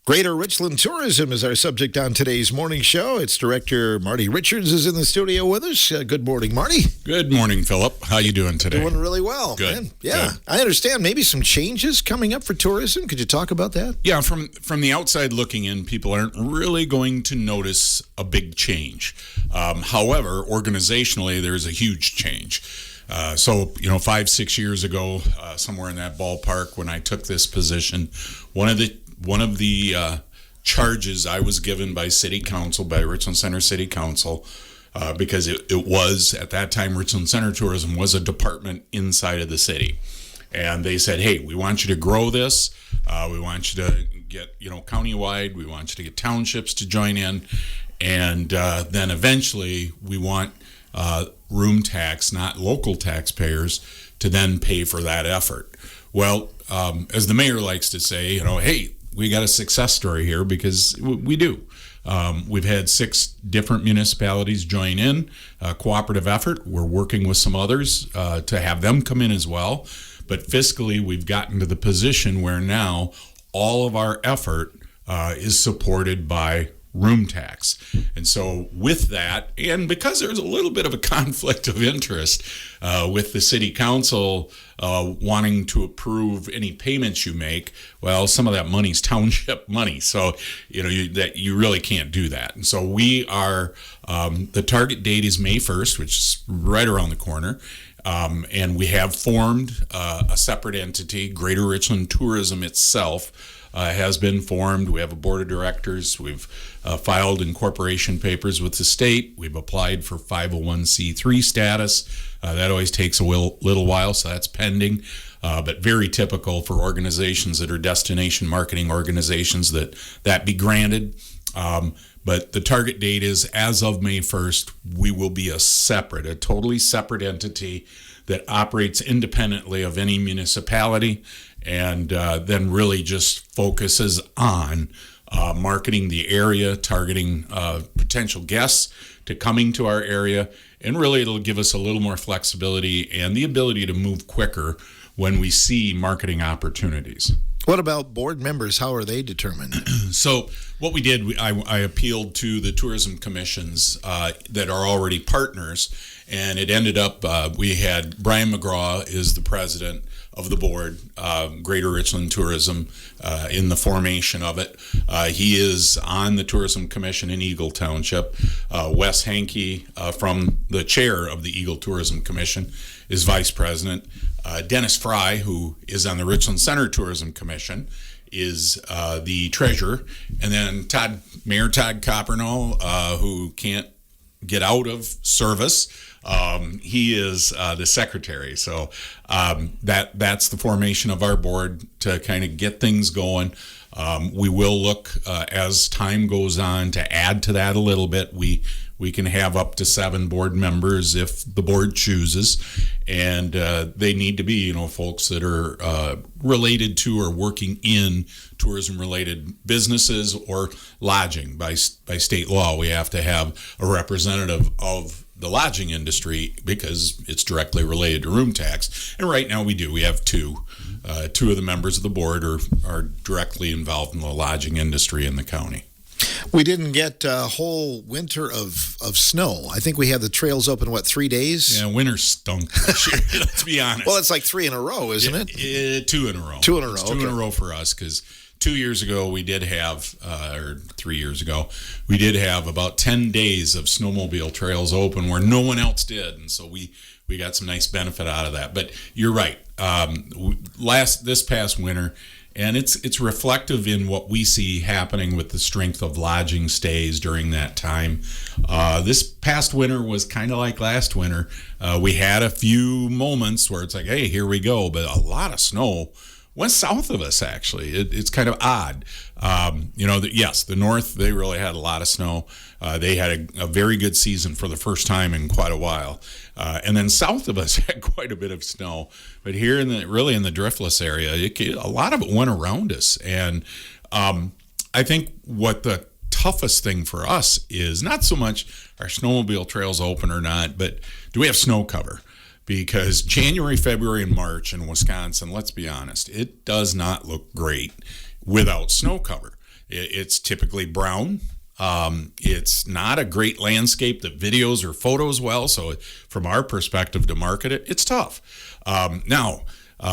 Greater Richland Tourism is our subject on today's morning show. Its director, Marty Richards, is in the studio with us. Good morning, Marty. Good morning, Philip. How you doing today? Doing really well. Good. Man. Yeah, Good. I understand maybe some changes coming up for tourism. Could you talk about that? Yeah, from the outside looking in, people aren't really going to notice a big change. However, organizationally, there's a huge change. So, 5-6 years ago, somewhere in that ballpark, when I took this position, one of the charges I was given by City Council, by Richland Center City Council, because it was, at that time, Richland Center Tourism was a department inside of the city. And they said, hey, we want you to grow this. We want you to get, countywide. We want you to get townships to join in. And then eventually we want room tax, not local taxpayers, to then pay for that effort. Well, as the mayor likes to say, hey, we got a success story here, because we do. We've had 6 different municipalities join in a cooperative effort. We're working with some others to have them come in as well. But fiscally, we've gotten to the position where now all of our effort is supported by room tax. And so with that, and because there's a little bit of a conflict of interest with the city council wanting to approve any payments you make, well, some of that money's township money. So, you really can't do that. And so we are, the target date is May 1st, which is right around the corner. And we have formed a separate entity. Greater Richland Tourism itself has been formed. We have a board of directors. We've filed incorporation papers with the state. We've applied for 501c3 status. That always takes a little while, so that's pending. But very typical for organizations that are destination marketing organizations that be granted. But the target date is, as of May 1st, we will be a totally separate entity that operates independently of any municipality, and then really just focuses on marketing the area, targeting potential guests to coming to our area, and really it'll give us a little more flexibility and the ability to move quicker when we see marketing opportunities. What about board members? How are they determined? So what we did, I appealed to the tourism commissions that are already partners, and it ended up, we had Brian McGraw is the president of the board, Greater Richland Tourism, in the formation of it. He is on the Tourism Commission in Eagle Township. Wes Hankey, from the chair of the Eagle Tourism Commission, is vice president. Dennis Fry, who is on the Richland Center Tourism Commission, is the treasurer. And then Mayor Todd Coppernoll, who can't get out of service, he is the secretary. So that's the formation of our board to kind of get things going. We will look as time goes on to add to that a little bit. We can have up to 7 board members if the board chooses, and they need to be folks that are related to or working in tourism related businesses or lodging. By state law, we have to have a representative of the lodging industry because it's directly related to room tax. And right now we do. We have 2. 2 of the members of the board are directly involved in the lodging industry in the county. We didn't get a whole winter of snow. I think we had the trails open, 3 days? Yeah, winter stunk this year, let's be honest. Well, it's like 3 in a row, isn't it? 2 in a row. 2 in a row. It's 2 in a row for us, because 2 years ago we did have, or 3 years ago, we did have about 10 days of snowmobile trails open where no one else did. And so we got some nice benefit out of that. But you're right. This past winter, and it's reflective in what we see happening with the strength of lodging stays during that time. This past winter was kind of like last winter. We had a few moments where it's like, hey, here we go, but a lot of snow went south of us, actually. It's kind of odd. Yes, the north, they really had a lot of snow. They had a very good season for the first time in quite a while. And then south of us had quite a bit of snow. But here in the driftless area, a lot of it went around us. And I think what the toughest thing for us is not so much are snowmobile trails open or not, but do we have snow cover? Because January, February, and March in Wisconsin, let's be honest, it does not look great without snow cover. It's typically brown. It's not a great landscape that videos or photos well. So from our perspective to market it, it's tough. Now,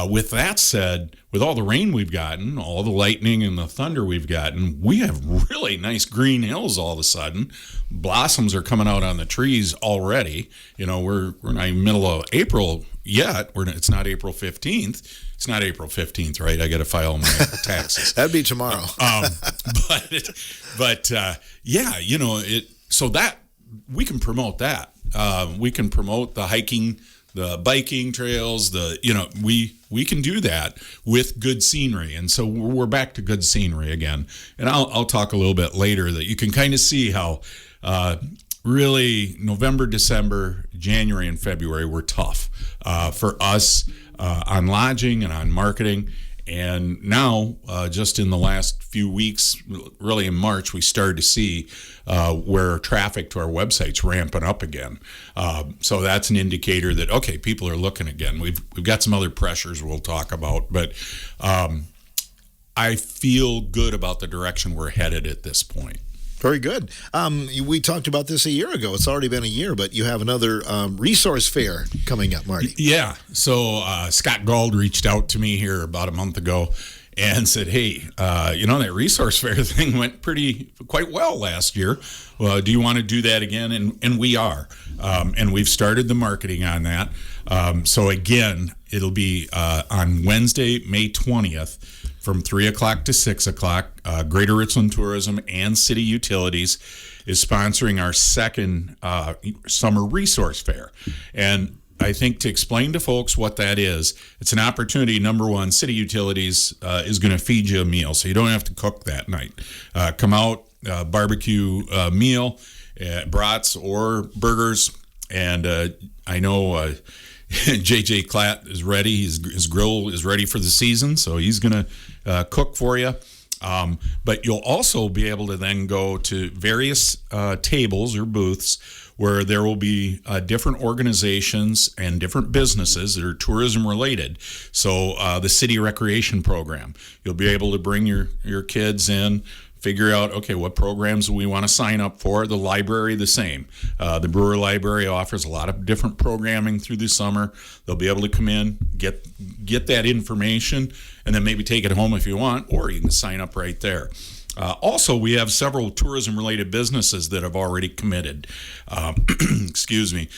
with that said, with all the rain we've gotten, all the lightning and the thunder we've gotten, we have really nice green hills all of a sudden. Blossoms are coming out on the trees already. We're not even middle of April yet. It's not April 15th. It's not April 15th, right? I got to file my taxes. That'd be tomorrow. So that we can promote that. We can promote the hiking, the biking trails, we can do that with good scenery. And so we're back to good scenery again. And I'll talk a little bit later that you can kind of see how really November, December, January, and February were tough for us on lodging and on marketing. And now, just in the last few weeks, really in March, we started to see where traffic to our website's ramping up again. So that's an indicator that, okay, people are looking again. We've got some other pressures we'll talk about, but I feel good about the direction we're headed at this point. Very good. We talked about this a year ago. It's already been a year, but you have another resource fair coming up, Marty. Yeah. So Scott Gauld reached out to me here about a month ago and said, hey, that resource fair thing went quite well last year. Well, do you want to do that again? And we are. And we've started the marketing on that. So again, it'll be on Wednesday, May 20th. From 3 o'clock to 6 o'clock, Greater Richland Tourism and City Utilities is sponsoring our second summer resource fair. And I think to explain to folks what that is, it's an opportunity. Number one, City Utilities is going to feed you a meal, so you don't have to cook that night. Come out, barbecue meal, brats or burgers, and I know JJ Klatt is ready. His grill is ready for the season, so he's going to cook for you. But you'll also be able to then go to various tables or booths where there will be different organizations and different businesses that are tourism related. So the city recreation program, you'll be able to bring your kids in, figure out, okay, what programs we want to sign up for. The library, the same. The Brewer Library offers a lot of different programming through the summer. They'll be able to come in, get that information, and then maybe take it home if you want, or you can sign up right there. Also, we have several tourism-related businesses that have already committed. Excuse me.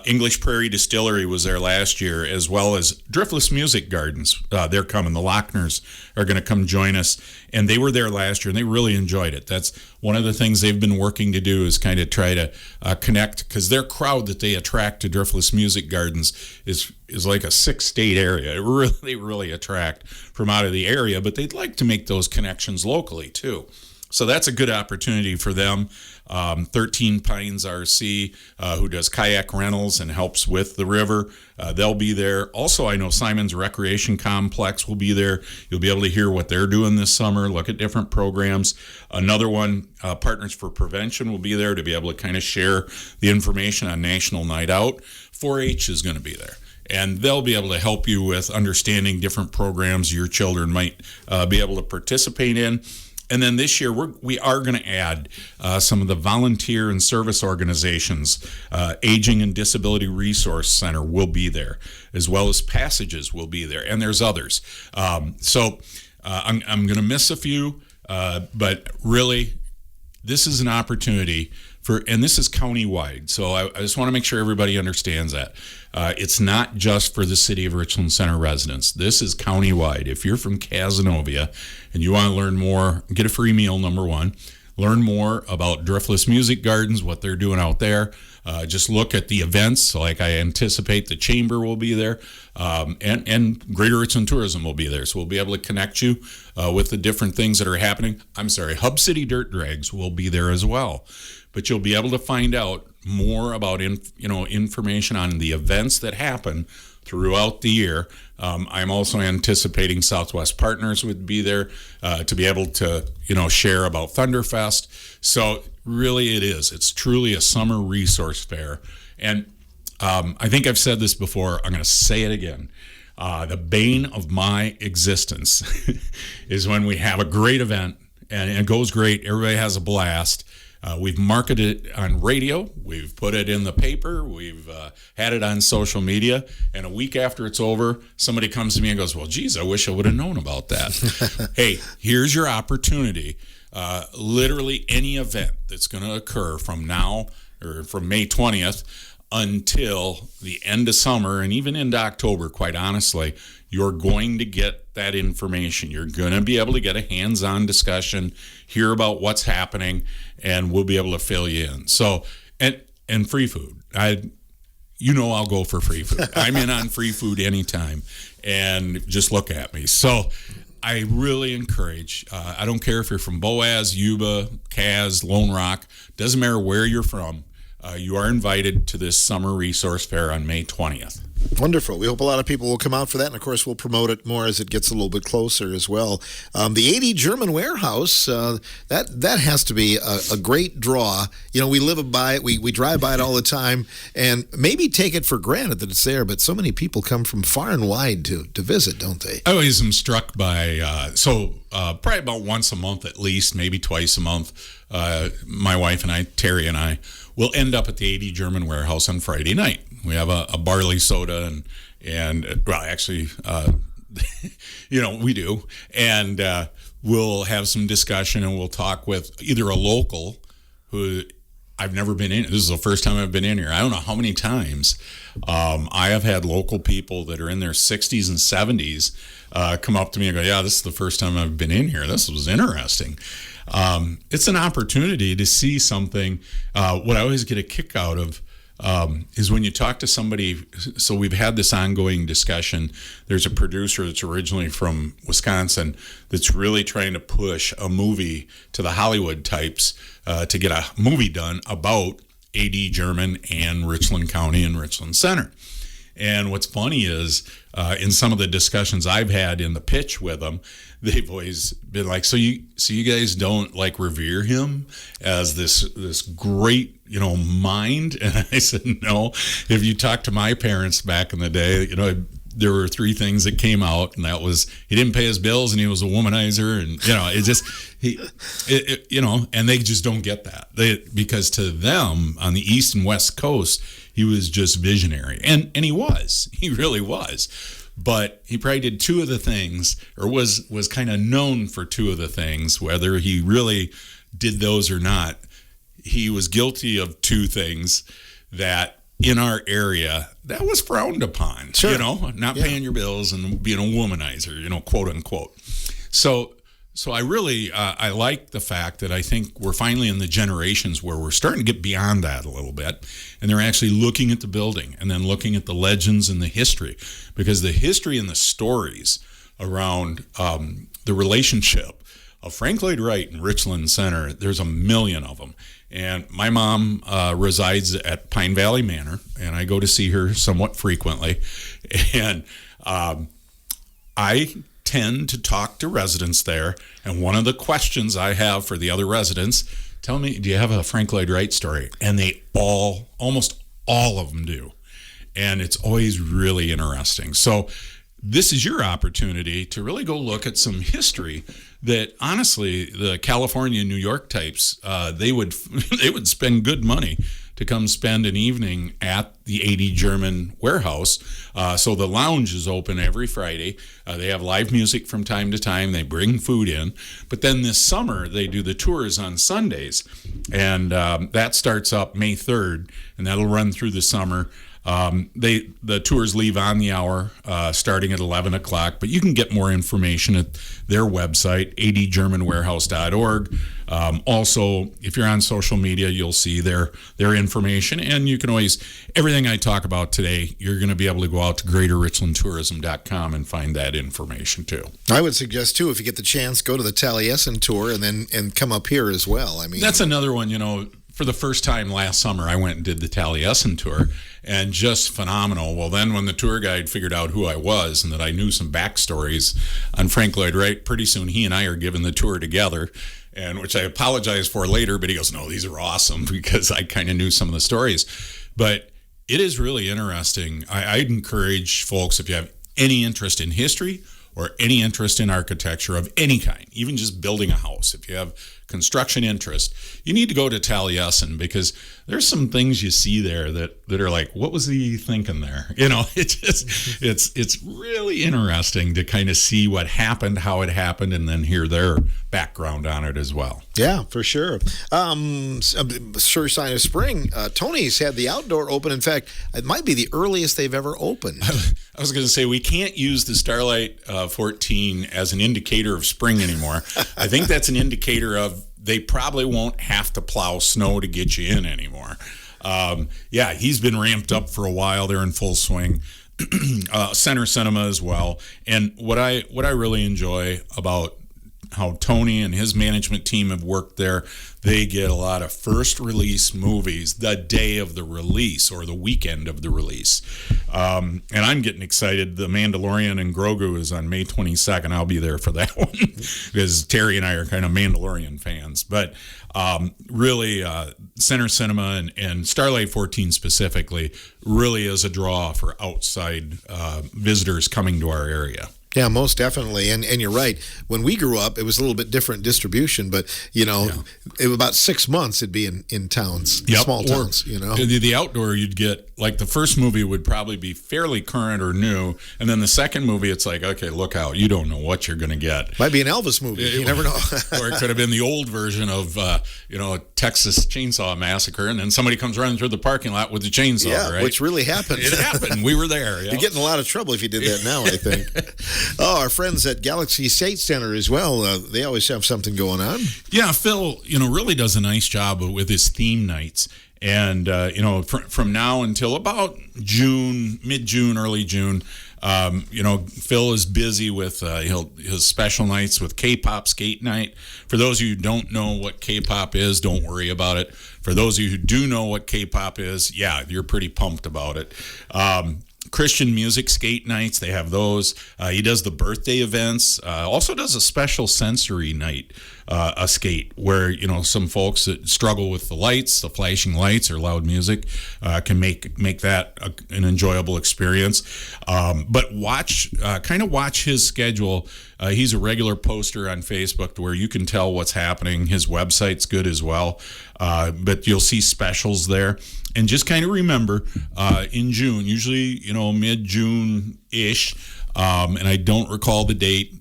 English Prairie Distillery was there last year, as well as Driftless Music Gardens. They're coming. The Lochner's are going to come join us, and they were there last year, and they really enjoyed it. That's one of the things they've been working to do is kind of try to connect, because their crowd that they attract to Driftless Music Gardens is like a 6-state area. They really attract from out of the area, but they'd like to make those connections locally too. So that's a good opportunity for them. 13 Pines RC, who does kayak rentals and helps with the river, they'll be there. Also, I know Simon's Recreation Complex will be there. You'll be able to hear what they're doing this summer, look at different programs. Another one, Partners for Prevention, will be there to be able to kind of share the information on National Night Out. 4-H is going to be there, and they'll be able to help you with understanding different programs your children might be able to participate in. And then this year, we are going to add some of the volunteer and service organizations. Aging and Disability Resource Center will be there, as well as Passages will be there, and there's others. So I'm going to miss a few, but really, this is an opportunity and this is countywide. So I just want to make sure everybody understands that. It's not just for the City of Richland Center residents. This is countywide. If you're from Cazenovia and you want to learn more, get a free meal, number one. Learn more about Driftless Music Gardens, what they're doing out there. Just look at the events. Like I anticipate the Chamber will be there, and Greater Richland Tourism will be there. So we'll be able to connect you with the different things that are happening. Hub City Dirt Drags will be there as well. But you'll be able to find out more about information on the events that happen throughout the year. I'm also anticipating Southwest Partners would be there to be able to share about Thunderfest. So really it's truly a summer resource fair. And I think I've said this before. I'm going to say it again. The bane of my existence is when we have a great event and it goes great. Everybody has a blast. We've marketed it on radio. We've put it in the paper. We've had it on social media. And a week after it's over, somebody comes to me and goes, well, geez, I wish I would have known about that. Hey, here's your opportunity. Literally any event that's going to occur from now or from May 20th until the end of summer and even into October, quite honestly, you're going to get that information. You're going to be able to get a hands-on discussion, hear about what's happening, and we'll be able to fill you in. So, and free food. I'll go for free food. I'm in on free food anytime, and just look at me. So I really encourage, I don't care if you're from Boaz, Yuba, Kaz, Lone Rock, doesn't matter where you're from, you are invited to this summer resource fair on May 20th. Wonderful. We hope a lot of people will come out for that, and of course we'll promote it more as it gets a little bit closer as well. The 80 German Warehouse, that has to be a great draw. We live by it, we drive by it all the time, and maybe take it for granted that it's there, but so many people come from far and wide to visit, don't they? I always am struck by, probably about once a month at least, maybe twice a month, my wife and I, Terry and I, will end up at the 80 German Warehouse on Friday night. We have a barley soda and well, actually, we do. And we'll have some discussion and we'll talk with either a local who I've never been in. This is the first time I've been in here. I don't know how many times I have had local people that are in their 60s and 70s come up to me and go, yeah, this is the first time I've been in here. This was interesting. It's an opportunity to see something. What I always get a kick out of is when you talk to somebody. So we've had this ongoing discussion. There's a producer that's originally from Wisconsin that's really trying to push a movie to the Hollywood types to get a movie done about AD German and Richland County and Richland Center. And what's funny is in some of the discussions I've had in the pitch with them, they've always been like, so you guys don't like revere him as this great, mind? And I said, no. If you talk to my parents back in the day, there were three things that came out, and that was he didn't pay his bills and he was a womanizer, and and they just don't get that. Because to them on the East and West Coast, he was just visionary, and he really was. But he probably did two of the things, or was kind of known for two of the things, whether he really did those or not. He was guilty of two things that in our area that was frowned upon. Sure. Not paying your bills and being a womanizer, quote unquote. So I really I like the fact that I think we're finally in the generations where we're starting to get beyond that a little bit, and they're actually looking at the building and then looking at the legends and the history, because the history and the stories around the relationship of Frank Lloyd Wright and Richland Center, there's a million of them. And my mom resides at Pine Valley Manor, and I go to see her somewhat frequently. And I tend to talk to residents there, and one of the questions I have for the other residents, tell me, do you have a Frank Lloyd Wright story? And they almost all of them do. And it's always really interesting. So this is your opportunity to really go look at some history that honestly the California and New York types they would spend good money to come spend an evening at the 80 German Warehouse. So the lounge is open every Friday. They have live music from time to time. They bring food in. But then this summer, they do the tours on Sundays. And that starts up May 3rd, and that'll run through the summer. The tours leave on the hour, starting at 11 o'clock, but you can get more information at their website, adgermanwarehouse.org. Also, if you're on social media, you'll see their information, and you can always, everything I talk about today, you're going to be able to go out to greaterrichlandtourism.com and find that information too. I would suggest too, if you get the chance, go to the Taliesin tour and come up here as well. I mean, that's another one, for the first time last summer, I went and did the Taliesin tour, and just phenomenal. Well, then when the tour guide figured out who I was and that I knew some backstories on Frank Lloyd Wright, pretty soon he and I are giving the tour together, and which I apologize for later, but he goes, no, these are awesome, because I kind of knew some of the stories. But it is really interesting. I'd encourage folks, if you have any interest in history or any interest in architecture of any kind, even just building a house, if you have construction interest, you need to go to Taliesin, because there's some things you see there that are like, what was he thinking there? It's really interesting to kind of see what happened, how it happened, and then hear their background on it as well. Yeah, for sure. Sure sign of spring. Tony's had the outdoor open. In fact, it might be the earliest they've ever opened. I was going to say, we can't use the Starlight 14 as an indicator of spring anymore. I think that's an indicator of they probably won't have to plow snow to get you in anymore. He's been ramped up for a while. They're in full swing. Center Cinema as well. And what I really enjoy about how Tony and his management team have worked there, they get a lot of first release movies the day of the release or the weekend of the release. And I'm getting excited. The Mandalorian and Grogu is on May 22nd. I'll be there for that one because Terry and I are kind of Mandalorian fans. But really, Center Cinema and Starlight 14 specifically really is a draw for outside visitors coming to our area. Yeah, most definitely. And you're right. When we grew up, it was a little bit different distribution, but, it was about 6 months it'd be in towns, small towns, The outdoor, you'd get, like, the first movie would probably be fairly current or new, and then the second movie, it's like, okay, look out. You don't know what you're going to get. Might be an Elvis movie. You never know. Or it could have been the old version of, Texas Chainsaw Massacre, and then somebody comes running through the parking lot with a chainsaw, right? Which really happened. It happened. We were there. You'd get in a lot of trouble if you did that now, I think. Our friends at Galaxy State Center as well, they always have something going on. Yeah, Phil, really does a nice job with his theme nights. And, from now until about June, mid-June, early June, Phil is busy with his special nights with K-pop skate night. For those of you who don't know what K-pop is, don't worry about it. For those of you who do know what K-pop is, you're pretty pumped about it. Christian music skate nights, they have those. He does the birthday events. Also does a special sensory night, a skate, where some folks that struggle with the lights, the flashing lights or loud music, can make that an enjoyable experience. But watch his schedule. He's a regular poster on Facebook to where you can tell what's happening. His website's good as well, but you'll see specials there. And just kind of remember, in June, usually, mid-June-ish, and I don't recall the date,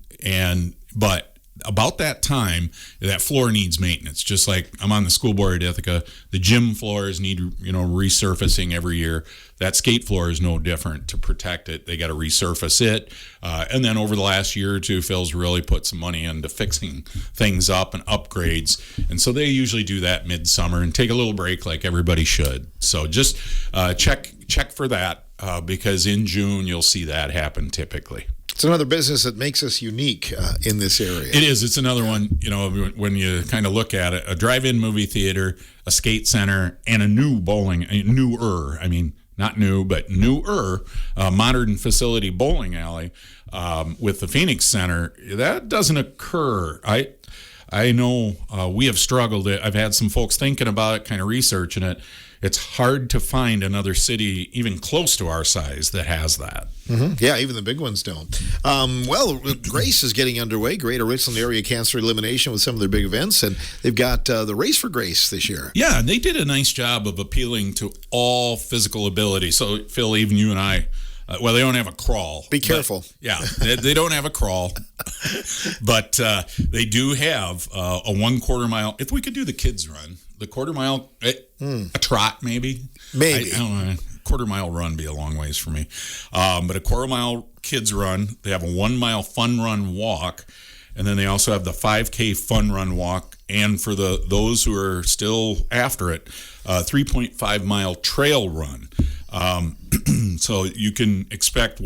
but about that time, that floor needs maintenance. Just like I'm on the school board at Ithaca, the gym floors need, resurfacing every year. That skate floor is no different. To protect it, they got to resurface it. And then over the last year or two, Phil's really put some money into fixing things up and upgrades. And so they usually do that midsummer and take a little break like everybody should. So just check for that because in June, you'll see that happen typically. It's another business that makes us unique in this area. It is. It's another one, when you kind of look at it, a drive-in movie theater, a skate center, and a newer modern facility bowling alley with the Phoenix Center. That doesn't occur. I know we have struggled. I've had some folks thinking about it, kind of researching it. It's hard to find another city even close to our size that has that. Mm-hmm. Yeah, even the big ones don't. Grace is getting underway. Greater Richland Area Cancer Elimination with some of their big events, and they've got the Race for Grace this year. Yeah, and they did a nice job of appealing to all physical ability. So, Phil, even you and I, they don't have a crawl. Be careful. They don't have a crawl, but they do have a 1/4 mile. If we could do the kids run, the 1/4 mile, a trot maybe. Maybe. I don't know. 1/4 mile run be a long ways for me. But a 1/4 mile kids run. They have a 1 mile fun run walk. And then they also have the 5K fun run walk. And for those who are still after it, 3.5 mile trail run. So you can expect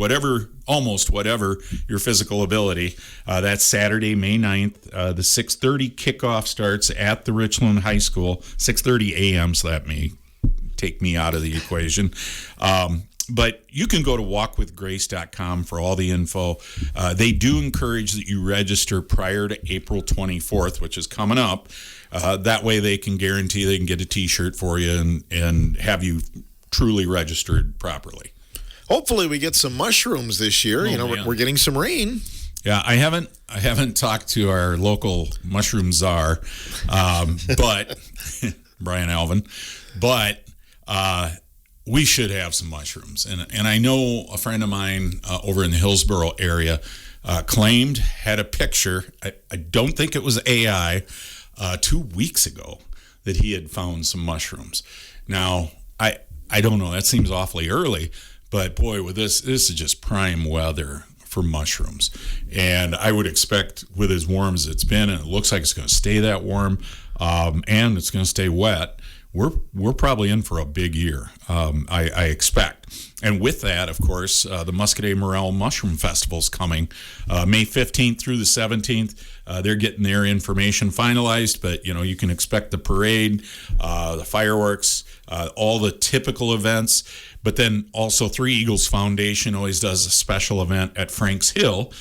almost whatever your physical ability. That's Saturday, May 9th. The 6:30 kickoff starts at the Richland High School, 6:30 a.m., so that may take me out of the equation. But you can go to walkwithgrace.com for all the info. They do encourage that you register prior to April 24th, which is coming up. That way they can guarantee they can get a T-shirt for you and have you truly registered properly. Hopefully we get some mushrooms this year. We're getting some rain. Yeah, I haven't talked to our local mushroom czar, but Brian Alvin, but we should have some mushrooms. And I know a friend of mine over in the Hillsborough area had a picture. I don't think it was AI 2 weeks ago that he had found some mushrooms. Now, I don't know. That seems awfully early, but boy, with this is just prime weather for mushrooms. And I would expect, with as warm as it's been, and it looks like it's going to stay that warm, and it's going to stay wet, we're probably in for a big year, I expect. And with that, of course, the Muscadet Morel Mushroom Festival's coming May 15th through the 17th. They're getting their information finalized, but you can expect the parade, the fireworks, all the typical events. But then also Three Eagles Foundation always does a special event at Franks Hill,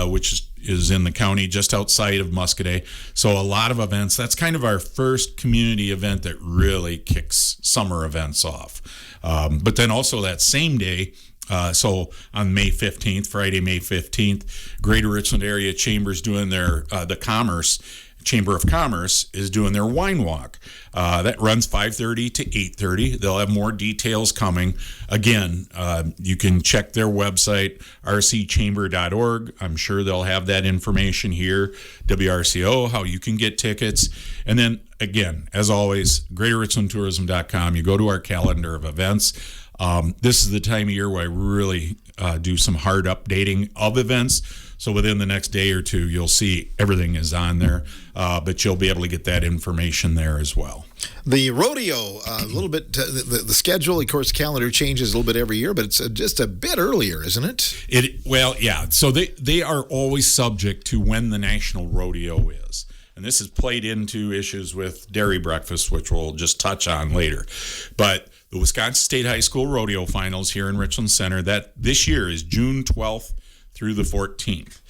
which is in the county just outside of Muscadet. So a lot of events. That's kind of our first community event that really kicks summer events off. But then also that same day, so on May 15th, Friday, May 15th, Greater Richland Area Chamber's doing their, Chamber of Commerce is doing their wine walk. That runs 5:30 to 8:30. They'll have more details coming. Again, you can check their website, rcchamber.org. I'm sure they'll have that information here, WRCO, how you can get tickets. And then, again, as always, greaterrichlandtourism.com. You go to our calendar of events. This is the time of year where I really do some hard updating of events. So within the next day or two, you'll see everything is on there, but you'll be able to get that information there as well. The rodeo, a little bit, the schedule, of course, calendar changes a little bit every year, but it's just a bit earlier, isn't it? Well, yeah. So they are always subject to when the National Rodeo is. And this is played into issues with dairy breakfast, which we'll just touch on later. But the Wisconsin State High School Rodeo Finals here in Richland Center, that this year is June 12th through the 14th.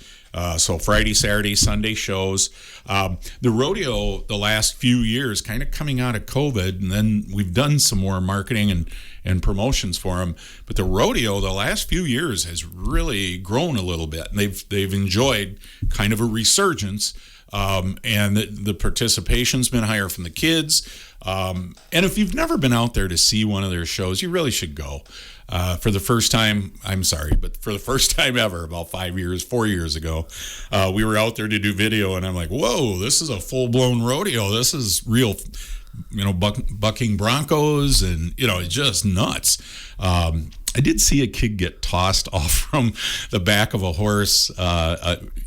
So Friday, Saturday, Sunday shows. The rodeo, the last few years, kind of coming out of COVID, and then we've done some more marketing and promotions for them. But the rodeo, the last few years, has really grown a little bit, and they've enjoyed kind of a resurgence. And the participation's been higher from the kids. And if you've never been out there to see one of their shows, you really should go. For the first time, but for the first time ever, about 4 years ago, we were out there to do video, and I'm like, whoa, this is a full-blown rodeo. This is real, bucking broncos, and, it's just nuts. I did see a kid get tossed off from the back of a horse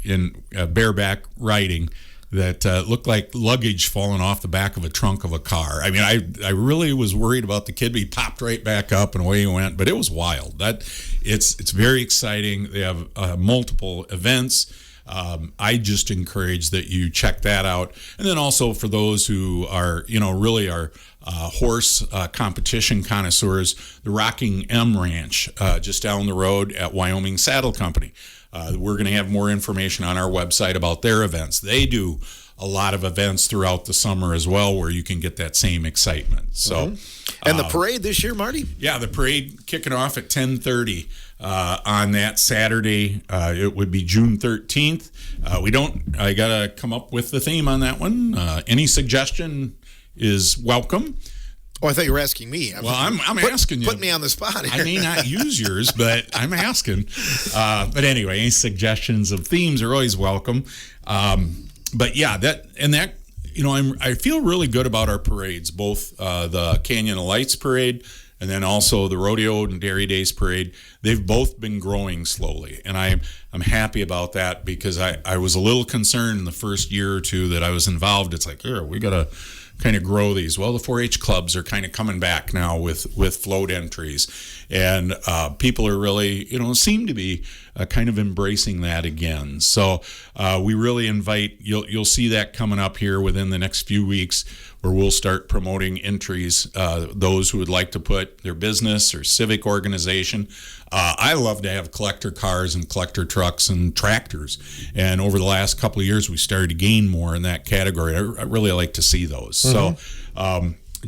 in bareback riding that looked like luggage falling off the back of a trunk of a car. I mean, I really was worried about the kid, but he popped right back up and away he went. But it was wild. It's very exciting. They have multiple events. I just encourage that you check that out. And then also for those who are, really are horse competition connoisseurs, the Rocking M Ranch just down the road at Wyoming Saddle Company. We're going to have more information on our website about their events. They do a lot of events throughout the summer as well, where you can get that same excitement. So, and the parade this year, Marty? Yeah, the parade kicking off at 10:30 on that Saturday. It would be June 13th. I got to come up with the theme on that one. Any suggestion is welcome. Oh, I thought you were asking me. Well, I'm asking you. Put me on the spot here. I may not use yours, but I'm asking. But anyway, any suggestions of themes are always welcome. But yeah, I feel really good about our parades, both the Canyon of Lights parade and then also the Rodeo and Dairy Days parade. They've both been growing slowly, and I'm happy about that, because I was a little concerned in the first year or two that I was involved. It's like, we got to kind of grow these. Well, the 4-H clubs are kind of coming back now with float entries, and people are really, seem to be kind of embracing that again. So we really invite, you'll see that coming up here within the next few weeks, where we'll start promoting entries, those who would like to put their business or civic organization. I love to have collector cars and collector trucks and tractors, and over the last couple of years we started to gain more in that category. I really like to see those. So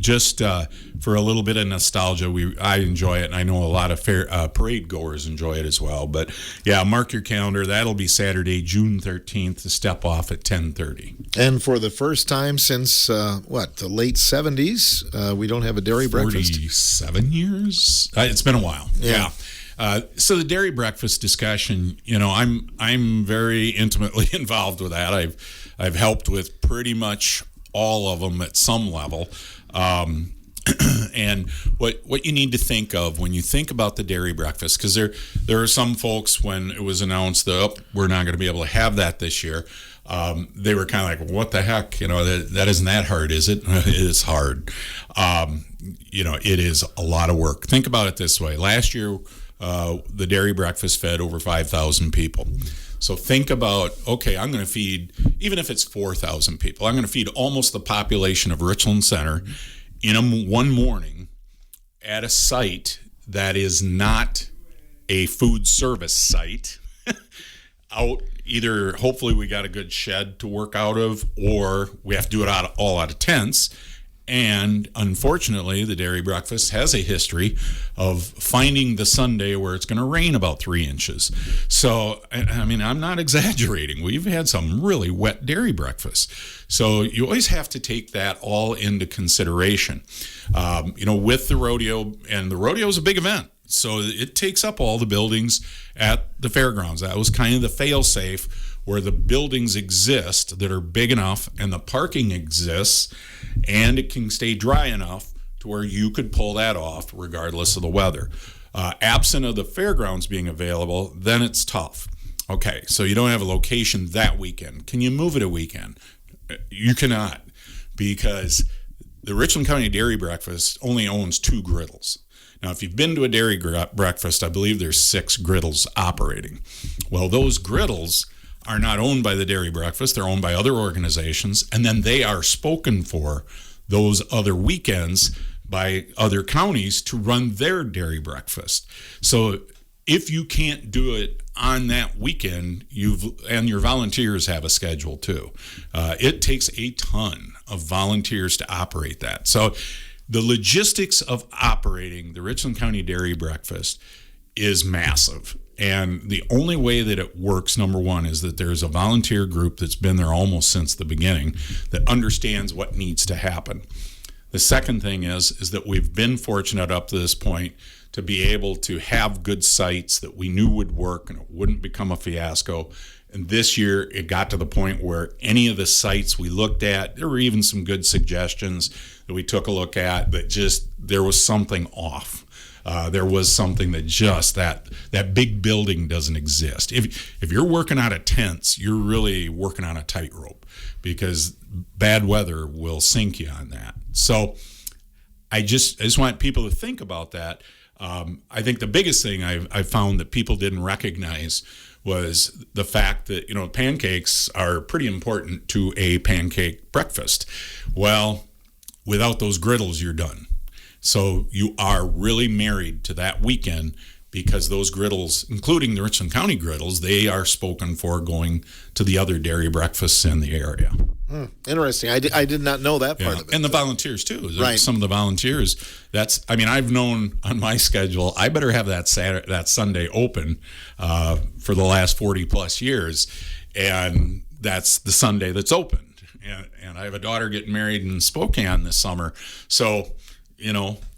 just for a little bit of nostalgia, I enjoy it, and I know a lot of parade goers enjoy it as well. But yeah, mark your calendar. That'll be Saturday, June 13th, to step off at 10:30. And for the first time since the late 70s, we don't have a dairy breakfast. 47 years. It's been a while. Yeah. So the dairy breakfast discussion, I'm very intimately involved with that. I've helped with pretty much all of them at some level. And what you need to think of when you think about the dairy breakfast, because there are some folks, when it was announced that we're not going to be able to have that this year, they were kind of like, what the heck? That isn't that hard, is it? It is hard. It is a lot of work. Think about it this way. Last year, the dairy breakfast fed over 5,000 people. So think about, okay, I'm going to feed, even if it's 4,000 people, I'm going to feed almost the population of Richland Center in one morning at a site that is not a food service site. Out either, hopefully we got a good shed to work out of, or we have to do it all out of tents. And unfortunately, the dairy breakfast has a history of finding the Sunday where it's going to rain about 3 inches. So, I mean, I'm not exaggerating. We've had some really wet dairy breakfasts. So you always have to take that all into consideration. With the rodeo, and the rodeo is a big event. So it takes up all the buildings at the fairgrounds. That was kind of the fail-safe, where the buildings exist that are big enough and the parking exists and it can stay dry enough to where you could pull that off regardless of the weather. Absent of the fairgrounds being available, then it's tough. Okay, so you don't have a location that weekend. Can you move it a weekend? You cannot, because the Richland County Dairy Breakfast only owns 2 griddles. Now, if you've been to a dairy breakfast, I believe there's 6 griddles operating. Well, those griddles are not owned by the dairy breakfast. They're owned by other organizations, and then they are spoken for those other weekends by other counties to run their dairy breakfast. So if you can't do it on that weekend, and your volunteers have a schedule too. It takes a ton of volunteers to operate that. So the logistics of operating the Richland County Dairy Breakfast is massive. And the only way that it works, number one, is that there's a volunteer group that's been there almost since the beginning that understands what needs to happen. The second thing is that we've been fortunate up to this point to be able to have good sites that we knew would work and it wouldn't become a fiasco. And this year, it got to the point where any of the sites we looked at, there were even some good suggestions that we took a look at, but just there was something off. There was something that just that big building doesn't exist. If you're working out of tents, you're really working on a tightrope, because bad weather will sink you on that. So I just want people to think about that. I think the biggest thing I found that people didn't recognize was the fact that, pancakes are pretty important to a pancake breakfast. Well, without those griddles, you're done. So you are really married to that weekend, because those griddles, including the Richland County griddles, they are spoken for going to the other dairy breakfasts in the area. Interesting. I did not know that part of it. And the volunteers too. Right. Some of the volunteers, I've known on my schedule, I better have that Sunday open for the last 40 plus years. And that's the Sunday that's open. And I have a daughter getting married in Spokane this summer. So,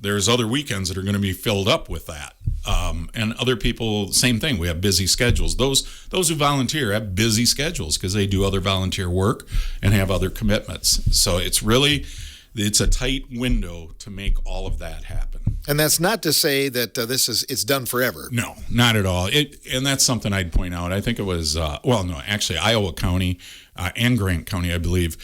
there's other weekends that are going to be filled up with that. And other people, same thing. We have busy schedules. Those who volunteer have busy schedules because they do other volunteer work and have other commitments. So it's a tight window to make all of that happen. And that's not to say that it's done forever. No, not at all. And that's something I'd point out. I think it was, Iowa County and Grant County, I believe,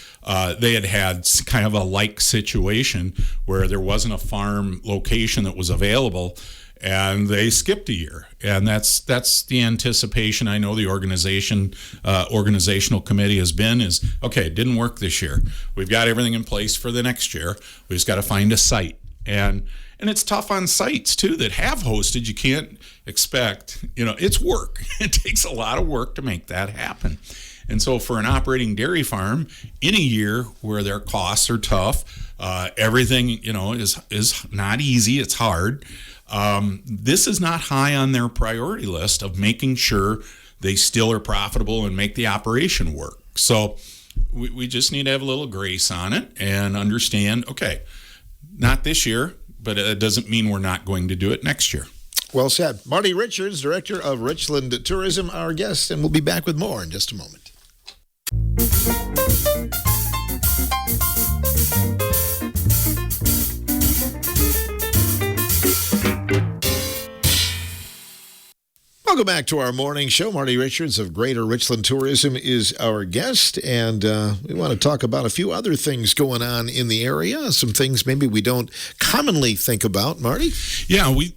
they had kind of a like situation where there wasn't a farm location that was available, and they skipped a year. And that's the anticipation. I know the organizational committee has been is, okay, it didn't work this year. We've got everything in place for the next year. We just got to find a site. And it's tough on sites, too, that have hosted. You can't expect, it's work. It takes a lot of work to make that happen. And so for an operating dairy farm in a year where their costs are tough, everything, is not easy. It's hard. This is not high on their priority list of making sure they still are profitable and make the operation work. So we just need to have a little grace on it and understand, okay, not this year, but it doesn't mean we're not going to do it next year. Well said. Marty Richards, Director of Richland Tourism, our guest, and we'll be back with more in just a moment. Welcome back to our morning show. Marty Richards of Greater Richland Tourism is our guest, and we want to talk about a few other things going on in the area, some things maybe we don't commonly think about. Marty? Yeah, we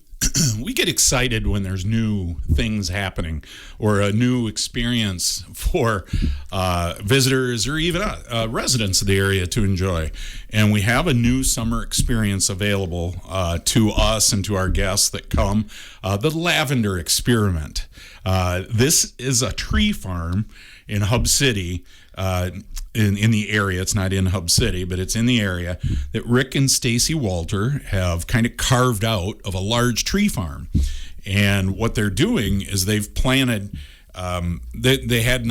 get excited when there's new things happening or a new experience for visitors or even residents of the area to enjoy. And we have a new summer experience available to us and to our guests that come, the Lavender Experiment. This is a tree farm in Hub City, in the area. It's not in Hub City, but it's in the area that Rick and Stacy Walter have kind of carved out of a large tree farm. And what they're doing is they've planted, they had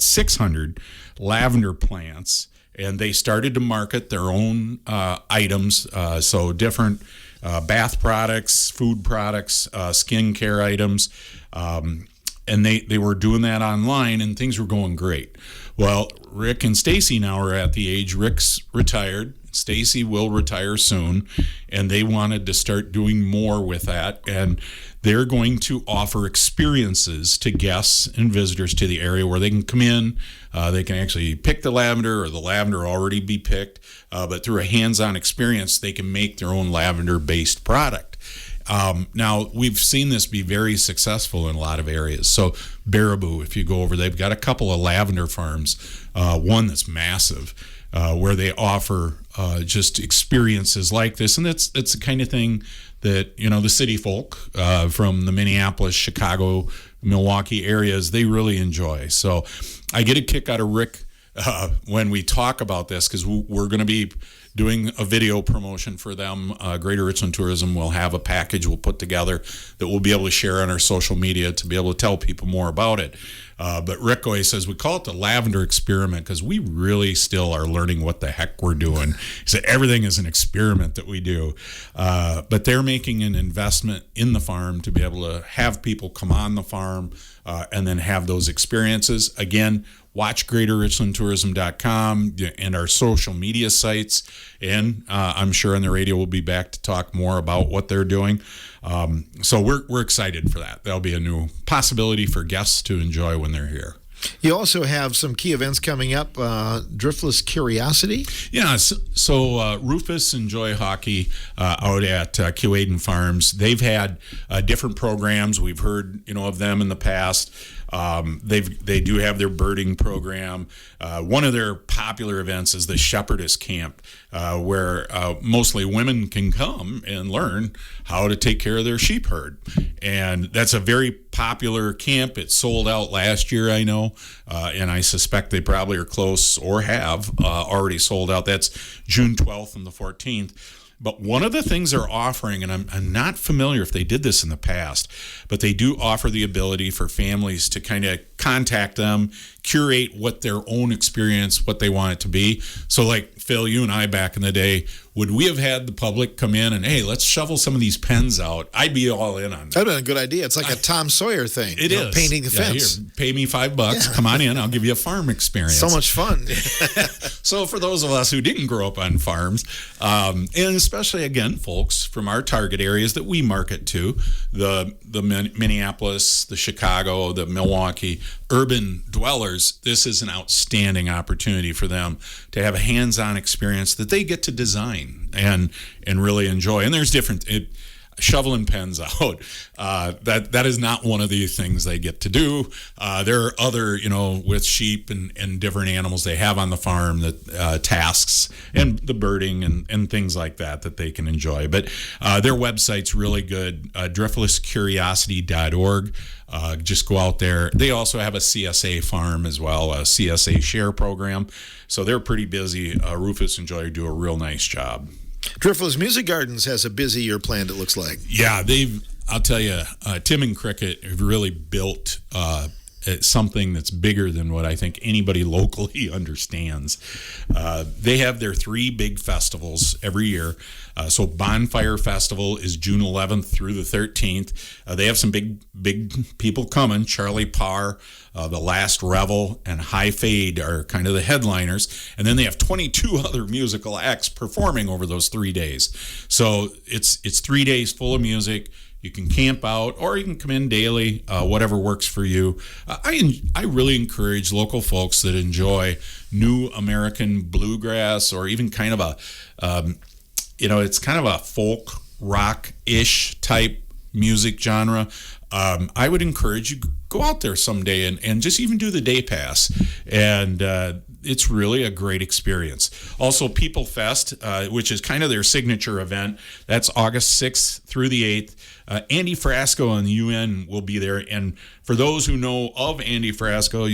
600 lavender plants, and they started to market their own items, so different bath products, food products, skincare items, and they were doing that online, and things were going great. Well, Rick and Stacy now are at the age. Rick's retired. Stacy will retire soon, and they wanted to start doing more with that. And they're going to offer experiences to guests and visitors to the area where they can come in. They can actually pick the lavender, or the lavender already be picked. But through a hands-on experience, they can make their own lavender-based product. Now, we've seen this be very successful in a lot of areas. So Baraboo, if you go over, they've got a couple of lavender farms, one that's massive, where they offer just experiences like this. And it's the kind of thing that, the city folk from the Minneapolis, Chicago, Milwaukee areas, they really enjoy. So I get a kick out of Rick when we talk about this, because we're going to be doing a video promotion for them. Greater Richland Tourism will have a package we'll put together that we'll be able to share on our social media to be able to tell people more about it. But Rick always says we call it the Lavender Experiment because we really still are learning what the heck we're doing. He said everything is an experiment that we do. But they're making an investment in the farm to be able to have people come on the farm and then have those experiences. Again, watch GreaterRichlandTourism.com and our social media sites. And I'm sure on the radio we'll be back to talk more about what they're doing. So we're excited for that. That'll be a new possibility for guests to enjoy when they're here. You also have some key events coming up, Driftless Curiosity. Yeah, so Rufus and Joy Hockey out at Keewaydin Farms, they've had different programs. We've heard of them in the past. They do have their birding program. One of their popular events is the Shepherdess Camp, where mostly women can come and learn how to take care of their sheep herd. And that's a very popular camp. It sold out last year, I know, and I suspect they probably are close or have already sold out. That's June 12th and the 14th. But one of the things they're offering, and I'm not familiar if they did this in the past, but they do offer the ability for families to kind of contact them, curate what their own experience, what they want it to be. So like Phil, you and I back in the day, would we have had the public come in and, hey, let's shovel some of these pens out? I'd be all in on that. That'd been a good idea. It's like a Tom Sawyer thing. It is. Painting the fence. Here, pay me $5. Come on in. I'll give you a farm experience. So much fun. So for those of us who didn't grow up on farms, and especially, again, folks from our target areas that we market to, the Minneapolis, the Chicago, the Milwaukee, urban dwellers, this is an outstanding opportunity for them to have a hands-on experience that they get to design and really enjoy. And there's different shoveling pens out. That is not one of the things they get to do. There are other, with sheep and different animals they have on the farm, that tasks and the birding and things like that they can enjoy. But their website's really good, driftlesscuriosity.org. Just go out there. They also have a CSA farm as well, a CSA share program. So they're pretty busy. Rufus and Joy do a real nice job. Driftless Music Gardens has a busy year planned, it looks like. Yeah, I'll tell you, Tim and Cricket have really built something that's bigger than what I think anybody locally understands. They have their 3 big festivals every year. So Bonfire Festival is June 11th through the 13th. They have some big people coming. Charlie Parr, The Last Revel, and High Fade are kind of the headliners. And then they have 22 other musical acts performing over those 3 days. So it's 3 days full of music. You can camp out, or you can come in daily, whatever works for you. I really encourage local folks that enjoy new American bluegrass, or even kind of a, it's kind of a folk rock-ish type music genre. I would encourage you, go out there someday and just even do the day pass. And it's really a great experience. Also, People Fest, which is kind of their signature event. That's August 6th through the 8th. Andy Frasco and the UN will be there. And for those who know of Andy Frasco,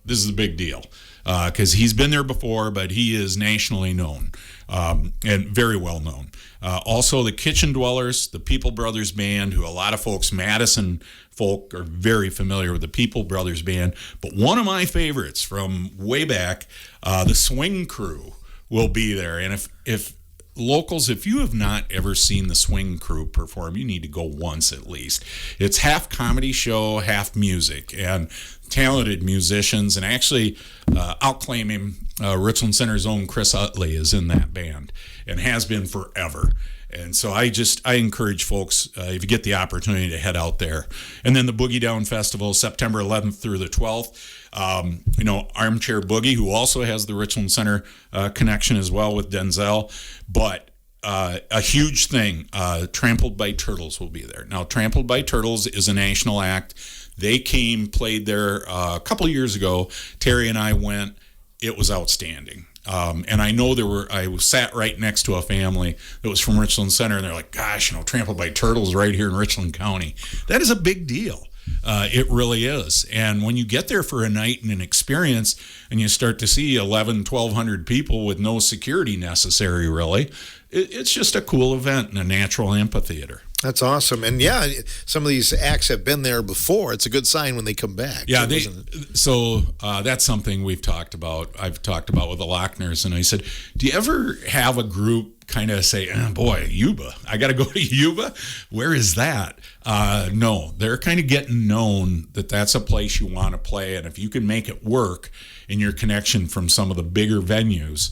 this is a big deal, because he's been there before, but he is nationally known and very well known. Also, the Kitchen Dwellers, the People Brothers Band, who a lot of folks, Madison folk, are very familiar with the People Brothers Band. But one of my favorites from way back, the Swing Crew, will be there. And if locals, if you have not ever seen the Swing Crew perform, you need to go once at least. It's half comedy show, half music, and talented musicians. And actually, I'll claim him, Richland Center's own Chris Utley is in that band and has been forever. And so I encourage folks, if you get the opportunity, to head out there. And then the Boogie Down Festival, September 11th through the 12th. Armchair Boogie, who also has the Richland Center connection as well with Denzel. But a huge thing, Trampled by Turtles will be there. Now, Trampled by Turtles is a national act. They played there a couple of years ago. Terry and I went. It was outstanding. And I know I sat right next to a family that was from Richland Center, and they're like, gosh, Trampled by Turtles right here in Richland County. That is a big deal. It really is. And when you get there for a night and an experience, and you start to see 1,200 people with no security necessary, really, it's just a cool event in a natural amphitheater. That's awesome. And yeah, some of these acts have been there before. It's a good sign when they come back. Yeah, that's something we've talked about. I've talked about with the Loechners, and I said, do you ever have a group kind of say, oh, boy, Yuba, I got to go to Yuba? Where is that? No, they're kind of getting known that that's a place you want to play, and if you can make it work in your connection from some of the bigger venues,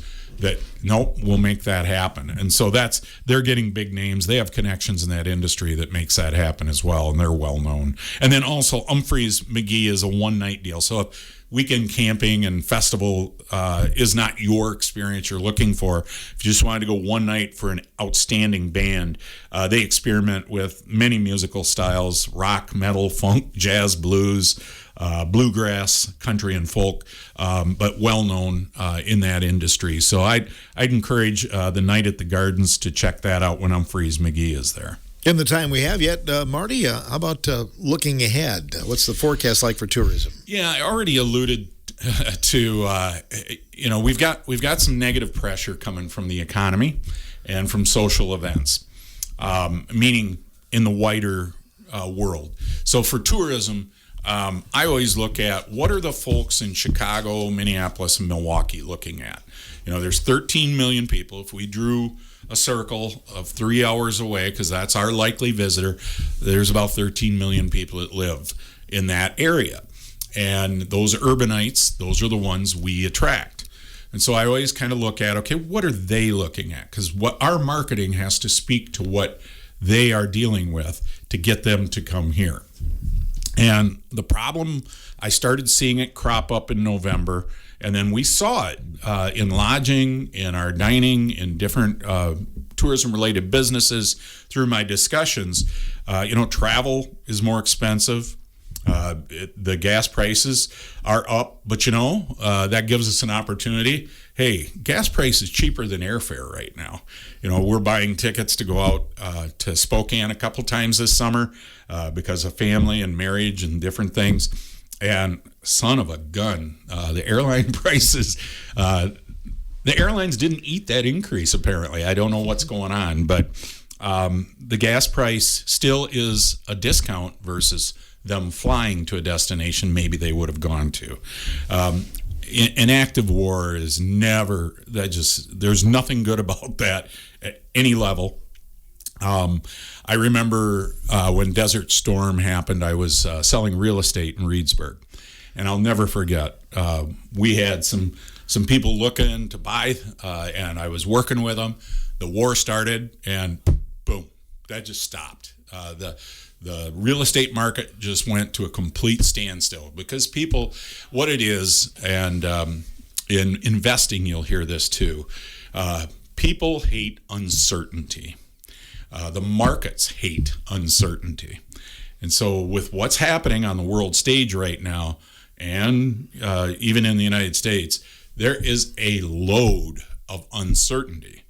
we'll make that happen. And so they're getting big names. They have connections in that industry that makes that happen as well, and they're well known. And then also Humphreys McGee is a one-night deal. So if weekend camping and festival is not your experience you're looking for, if you just wanted to go one night for an outstanding band, they experiment with many musical styles: rock, metal, funk, jazz, blues, bluegrass, country, and folk, but well known in that industry. So I'd encourage the night at the Gardens to check that out when Humphreys McGee is there. In the time we have yet, Marty, how about looking ahead? What's the forecast like for tourism? Yeah, I already alluded to we've got some negative pressure coming from the economy and from social events, meaning in the wider world. So for tourism, I always look at what are the folks in Chicago, Minneapolis, and Milwaukee looking at. There's 13 million people. If we drew a circle of 3 hours away, because that's our likely visitor, there's about 13 million people that live in that area. And those urbanites, those are the ones we attract. And so I always kind of look at, okay, what are they looking at? Because what our marketing has to speak to what they are dealing with to get them to come here. And the problem, I started seeing it crop up in November, and then we saw it in lodging, in our dining, in different tourism-related businesses through my discussions, travel is more expensive. The gas prices are up, but that gives us an opportunity. Hey, gas price is cheaper than airfare right now. We're buying tickets to go out to Spokane a couple times this summer because of family and marriage and different things. And son of a gun, the airline prices, the airlines didn't eat that increase, apparently. I don't know what's going on, but the gas price still is a discount versus them flying to a destination maybe they would have gone to. An active war is there's nothing good about that at any level. I remember when Desert Storm happened, I was selling real estate in Reedsburg, and I'll never forget. We had some people looking to buy, and I was working with them. The war started, and boom, that just stopped. The real estate market just went to a complete standstill because people, what it is, and in investing, you'll hear this too. People hate uncertainty. The markets hate uncertainty. And so with what's happening on the world stage right now, and even in the United States, there is a load of uncertainty.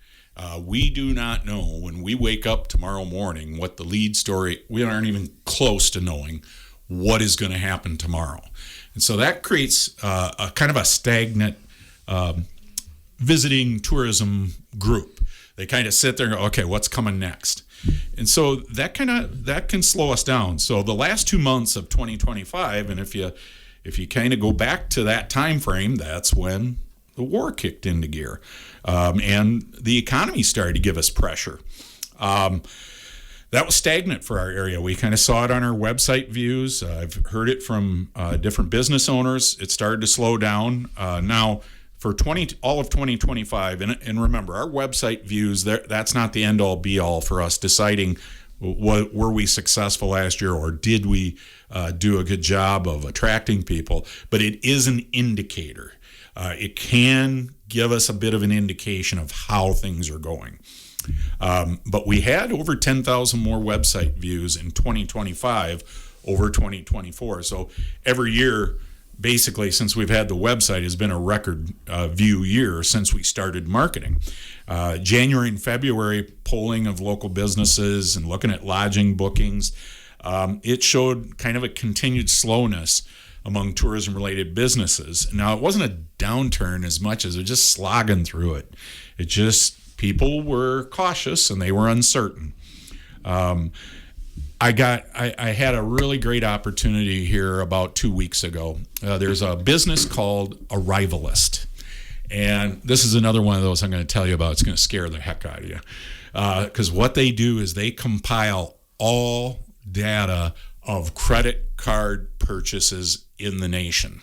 We do not know when we wake up tomorrow morning what the lead story, we aren't even close to knowing what is going to happen tomorrow. And so that creates a kind of a stagnant visiting tourism group. They kind of sit there and go, okay, what's coming next? And so that can slow us down. So the last 2 months of 2025, and if you kind of go back to that time frame, that's when the war kicked into gear. And the economy started to give us pressure. That was stagnant for our area. We kind of saw it on our website views. I've heard it from different business owners. It started to slow down. Now, for all of 2025, and remember, our website views, that's not the end-all, be-all for us deciding were we successful last year or did we do a good job of attracting people. But it is an indicator. It can give us a bit of an indication of how things are going. But we had over 10,000 more website views in 2025 over 2024. So every year, basically, since we've had the website, has been a record view year since we started marketing. January and February polling of local businesses and looking at lodging bookings, it showed kind of a continued slowness among tourism-related businesses. Now, it wasn't a downturn as much as they're just slogging through it. It just, people were cautious and they were uncertain. I had a really great opportunity here about 2 weeks ago. There's a business called Arrivalist. And this is another one of those I'm going to tell you about. It's going to scare the heck out of you. Because what they do is they compile all data of credit card purchases in the nation.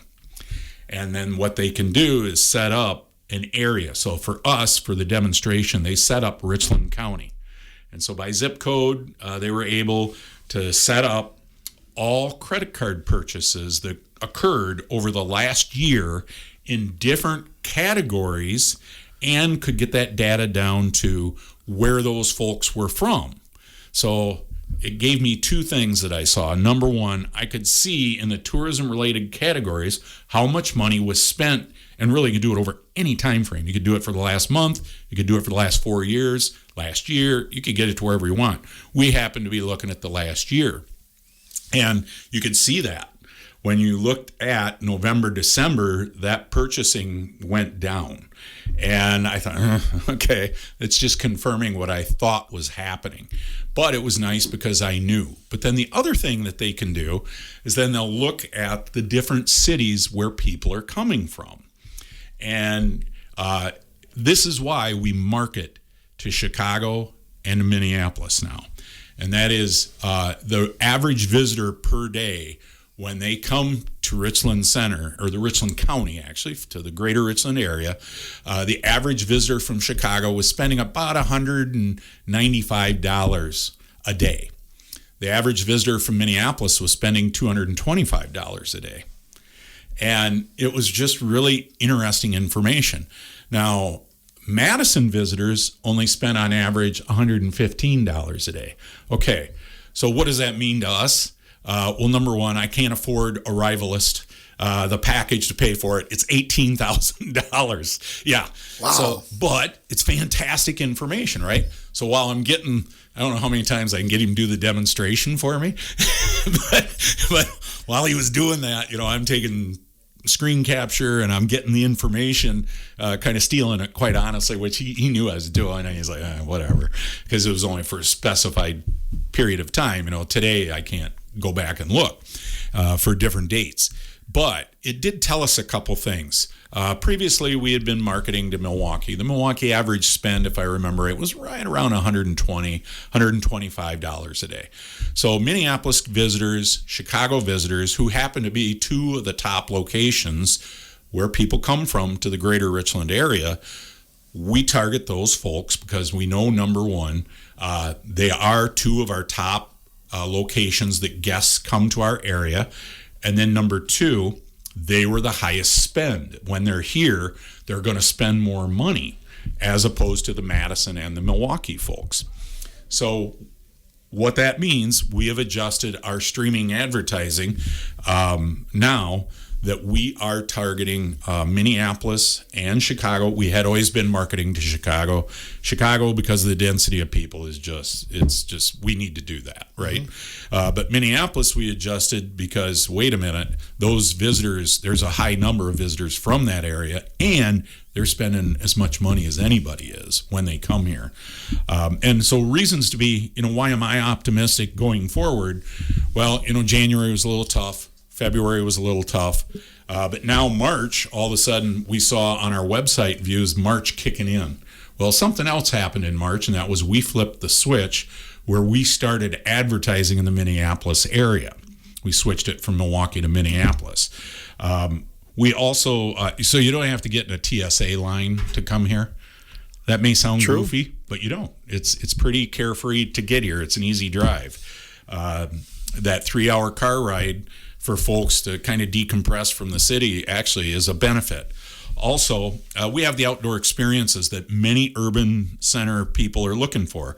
And then what they can do is set up an area. So for us, for the demonstration, they set up Richland County. And so by zip code, they were able to set up all credit card purchases that occurred over the last year in different categories and could get that data down to where those folks were from. So it gave me two things that I saw. Number one, I could see in the tourism-related categories how much money was spent, and really you could do it over any time frame. You could do it for the last month. You could do it for the last 4 years, last year. You could get it to wherever you want. We happen to be looking at the last year. And you could see that. When you looked at November, December, that purchasing went down. And I thought, okay, it's just confirming what I thought was happening. But it was nice because I knew. But then the other thing that they can do is then they'll look at the different cities where people are coming from. And this is why we market to Chicago and Minneapolis now. And that is the average visitor per day when they come to Richland Center, or the Richland County, actually, to the greater Richland area. The average visitor from Chicago was spending about $195 a day. The average visitor from Minneapolis was spending $225 a day. And it was just really interesting information. Now, Madison visitors only spend on average $115 a day. Okay, so what does that mean to us? Well, number one, I can't afford Arrivalist, the package to pay for it. It's $18,000. Yeah. Wow. So, but it's fantastic information, right? So while I'm getting, I don't know how many times I can get him to do the demonstration for me, but while he was doing that, I'm taking screen capture and I'm getting the information, kind of stealing it, quite honestly, which he knew I was doing, and he's like, whatever, because it was only for a specified period of time. Today I can't go back and look for different dates. But it did tell us a couple things. Previously, we had been marketing to Milwaukee. The Milwaukee average spend, if I remember, it was right around $120, $125 a day. So Minneapolis visitors, Chicago visitors, who happen to be two of the top locations where people come from to the greater Richland area, we target those folks because we know, number one, they are two of our top locations that guests come to our area. And then number two, they were the highest spend. When they're here, they're going to spend more money as opposed to the Madison and the Milwaukee folks. So what that means, we have adjusted our streaming advertising now that we are targeting Minneapolis and Chicago. We had always been marketing to Chicago. Chicago, because of the density of people, it's just we need to do that, right? Mm-hmm. But Minneapolis, we adjusted because, wait a minute, those visitors, there's a high number of visitors from that area, and they're spending as much money as anybody is when they come here. And so reasons to be, why am I optimistic going forward? Well, January was a little tough. February was a little tough. But now March, all of a sudden, we saw on our website views March kicking in. Well, something else happened in March, and that was we flipped the switch where we started advertising in the Minneapolis area. We switched it from Milwaukee to Minneapolis. We also, so you don't have to get in a TSA line to come here. That may sound goofy, but you don't. It's pretty carefree to get here. It's an easy drive. That 3-hour car ride for folks to kind of decompress from the city actually is a benefit. Also, we have the outdoor experiences that many urban center people are looking for.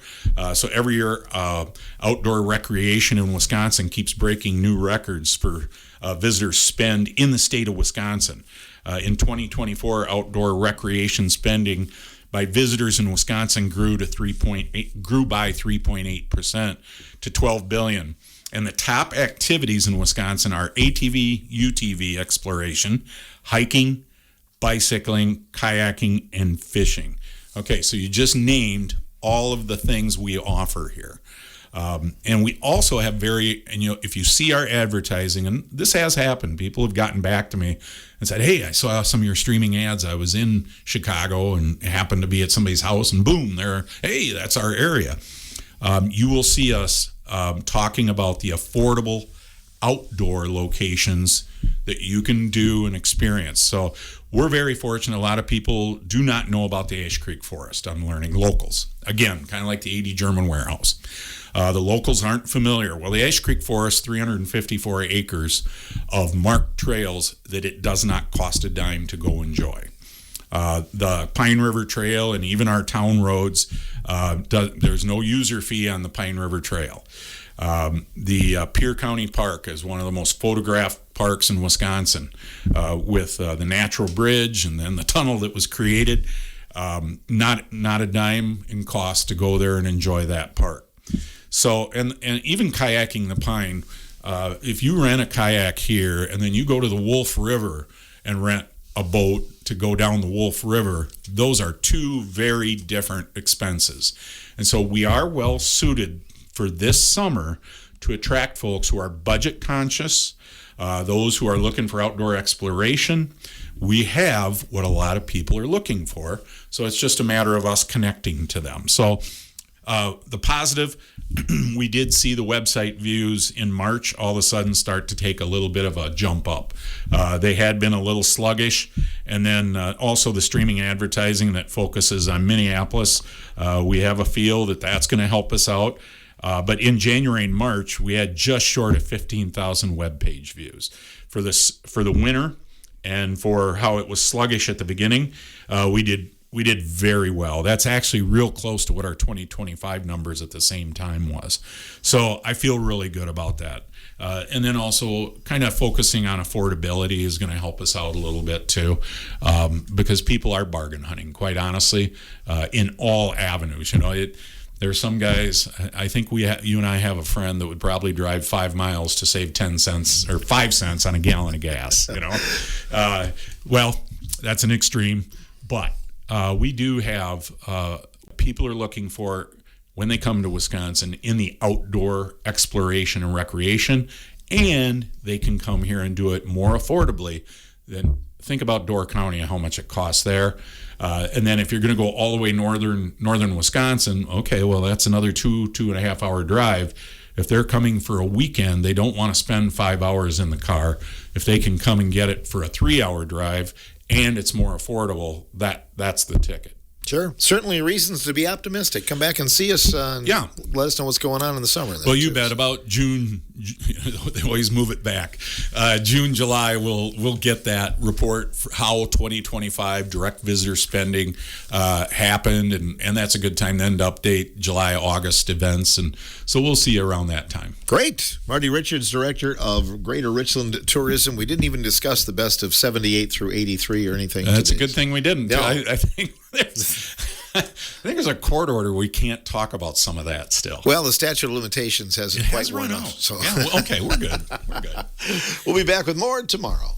So every year, outdoor recreation in Wisconsin keeps breaking new records for visitors spend in the state of Wisconsin. In 2024, outdoor recreation spending by visitors in Wisconsin grew by 3.8% to $12 billion. And the top activities in Wisconsin are ATV, UTV exploration, hiking, bicycling, kayaking, and fishing. Okay, so you just named all of the things we offer here. And we also have if you see our advertising, and this has happened, people have gotten back to me and said, hey, I saw some of your streaming ads. I was in Chicago and happened to be at somebody's house, and boom, hey, that's our area. You will see us talking about the affordable outdoor locations that you can do and experience. So we're very fortunate. A lot of people do not know about the Ash Creek Forest. I'm learning, locals. Again, kind of like the 80 German warehouse. The locals aren't familiar. Well, the Ash Creek Forest, 354 acres of marked trails that it does not cost a dime to go enjoy. The Pine River Trail and even our town roads, there's no user fee on the Pine River Trail. The Pierre County Park is one of the most photographed parks in Wisconsin, with the natural bridge and then the tunnel that was created. Not a dime in cost to go there and enjoy that park. So, and even kayaking the Pine, if you rent a kayak here and then you go to the Wolf River and rent a boat to go down the Wolf River, those are two very different expenses. And so we are well suited for this summer to attract folks who are budget conscious, those who are looking for outdoor exploration. We have what a lot of people are looking for, so it's just a matter of us connecting to them. So the positive, we did see the website views in March all of a sudden start to take a little bit of a jump up. They had been a little sluggish, and then also the streaming advertising that focuses on Minneapolis. We have a feel that that's going to help us out. But in January and March, we had just short of 15,000 web page views. For the winter and for how it was sluggish at the beginning, we did we did very well. That's actually real close to what our 2025 numbers at the same time was. So I feel really good about that. And then also kind of focusing on affordability is going to help us out a little bit too, because people are bargain hunting, quite honestly, in all avenues. There's some guys, I think you and I have a friend that would probably drive 5 miles to save 10 cents or 5 cents on a gallon of gas, Well, that's an extreme, but we do have people are looking for, when they come to Wisconsin, in the outdoor exploration and recreation, and they can come here and do it more affordably. Then think about Door County and how much it costs there. And then if you're going to go all the way northern Wisconsin, okay, well, that's another 2.5 hour drive. If they're coming for a weekend, they don't want to spend 5 hours in the car. If they can come and get it for a 3-hour drive and it's more affordable, that's the ticket. Sure. Certainly reasons to be optimistic. Come back and see us. Yeah. Let us know what's going on in the summer. Well, you bet. About June, they always move it back. June, July, we'll get that report for how 2025 direct visitor spending happened, and that's a good time then to update July, August events, and so we'll see you around that time. Great. Marty Richards, Director of Greater Richland Tourism. We didn't even discuss the best of 78 through 83 or anything. That's a good thing we didn't. Yeah. I think there's a court order. We can't talk about some of that still. Well, the statute of limitations hasn't quite run out. So. Yeah, well, okay, we're good. We're good. We'll be back with more tomorrow.